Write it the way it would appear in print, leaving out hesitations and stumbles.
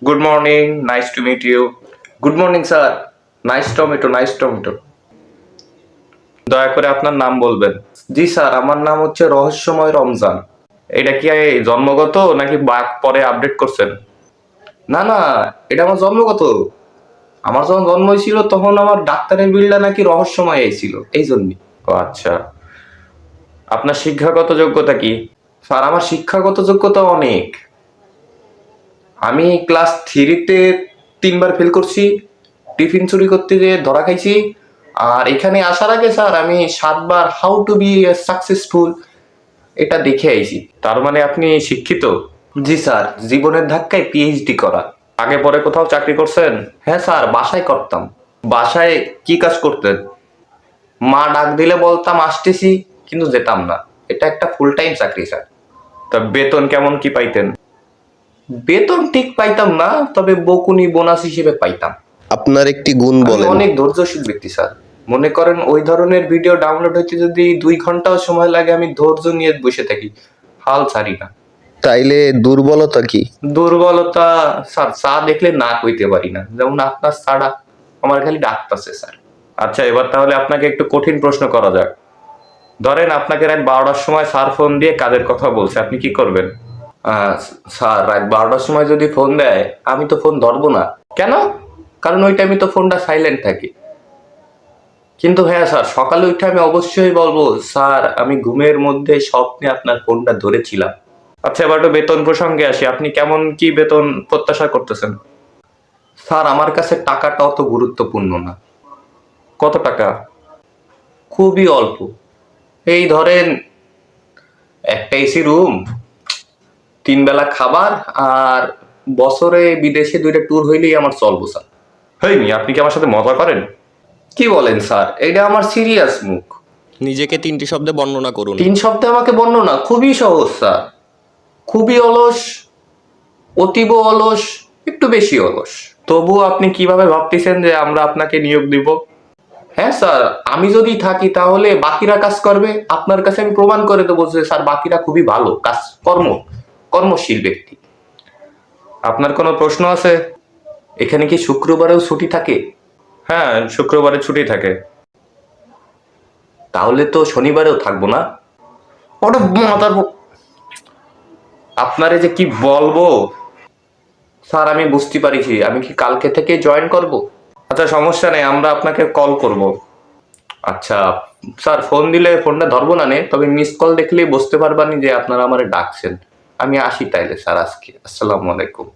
Good morning, nice to meet you. Good morning sir. Nice tomato, nice tomato. দয়া করে আপনার নাম বলবেন। জি স্যার, আমার নাম হচ্ছে রহস্যময় রমজান। এটা কি জন্মগত নাকি পরে আপডেট করছেন? না না, এটা আমার জন্মগত। আমার যখন জন্ম হয়েছিল তখন আমার ডাক্তারের বিলটা নাকি রহস্যময় ছিল, এই জন্যই। ও আচ্ছা। আপনার শিক্ষাগত যোগ্যতা কি? স্যার, আমার শিক্ষাগত যোগ্যতা অনেক। আমি ক্লাস থ্রিতে 3বার ফেল করছি, টিফিন চুরি করতে যেয়ে ধরা খাইছি। আর এখানে আসার আগে স্যার আমি 7বার হাউ টু বি সাকসেসফুল এটা দেখে আইছি। তার মানে আপনি শিক্ষিত? জি স্যার, জীবনের ধাক্কায় পিএইচডি করা। আগে পরে কোথাও চাকরি করছেন? হ্যাঁ স্যার, বাসায় করতাম। বাসায় কি কাজ করতেন? মা ডাক দিলে বলতাম আসতেছি, কিন্তু যেতাম না। এটা একটা ফুল টাইম চাকরি স্যার। তা বেতন কেমন কি পাইতেন? বেতন ঠিক পাইতাম না, তবে বকুনি বোনাস হিসেবে পাইতাম। আপনার একটি গুণ আমি বলেন। অনেক ধৈর্যশীল ব্যক্তি স্যার। মনে করেন ওই ধরনের ভিডিও ডাউনলোড হইতে যদি 2 ঘন্টাও সময় লাগে, আমি ধৈর্য নিয়ে বসে থাকি, হাল ছাড়ি না। তাইলে দুর্বলতা কি? দুর্বলতা স্যার, চা দেখলে না কইতে পারি না, যেমন আপনার ছাড়া আমার খালি ডাকতেছে স্যার। আচ্ছা, এবার তাহলে আপনাকে একটু কঠিন প্রশ্ন করা যাক। ধরেন আপনাকে রাত 12টার সময় স্যার ফোন দিয়ে কাজের কথা বলছে, আপনি কি করবেন? স্যার, রাত 12টার সময় যদি ফোন দেয়, আমি তো ফোন ধরবো না। কেন? কারণ ওই টাইমে তো ফোনটা সাইলেন্ট থাকে। কিন্তু হ্যাঁ স্যার, সকালে উঠে আমি অবশ্যই বলবো, স্যার আমি ঘুমের মধ্যে স্বপ্নে আপনার ফোনটা ধরেছিলাম। আচ্ছা, এবার একটু বেতন প্রসঙ্গে আসি। আপনি কেমন কি বেতন প্রত্যাশা করতেছেন? স্যার, আমার কাছে টাকাটা অত গুরুত্বপূর্ণ না। কত টাকা? খুবই অল্প। এই ধরেন একটা এসি রুম, 3 বেলা খাবার, আর বছরে বিদেশে 2টা ট্যুর হইলেই আমার চলবো স্যার। হয়নি, আপনি কি আমার সাথে মজা করেন? কি বলেন স্যার, এটা আমার সিরিয়াস মুখ। নিজেকে 3টি শব্দে বর্ণনা করুন। 3 শব্দে আমাকে বর্ণনা? খুবই সহজ স্যার। খুবই অলস, অতীব অলস, একটু বেশি অলস। তবু আপনি কিভাবে ভাবতেছেন যে আমরা আপনাকে নিয়োগ দিব? হ্যাঁ স্যার, আমি যদি থাকি তাহলে বাকিরা কাজ করবে। আপনার কাছে আমি প্রমাণ করে দেবো যে স্যার বাকিরা খুবই ভালো কাজ, কর্মশীল ব্যক্তি। আপনার কোনো প্রশ্ন আছে? এখানে কি শুক্রবারেও ছুটি থাকে? হ্যাঁ, শুক্রবারে ছুটি থাকে। তাহলে তো শনিবারেও থাকবো না? ওটা মাথার আপনারে যে কি বলবো স্যার, আমি বুঝতে পারিছি। আমি কি কালকে থেকে জয়েন করব? আচ্ছা, সমস্যা নেই, আমরা আপনাকে কল করব। আচ্ছা স্যার, ফোন দিলে ফোনটা ধরবো না নে, তবে মিস কল দেখলেই বুঝতে পারবানি যে আপনারা আমারে ডাকছেন। আমি আসি তাইলে স্যার আজকে। আসসালামু আলাইকুম।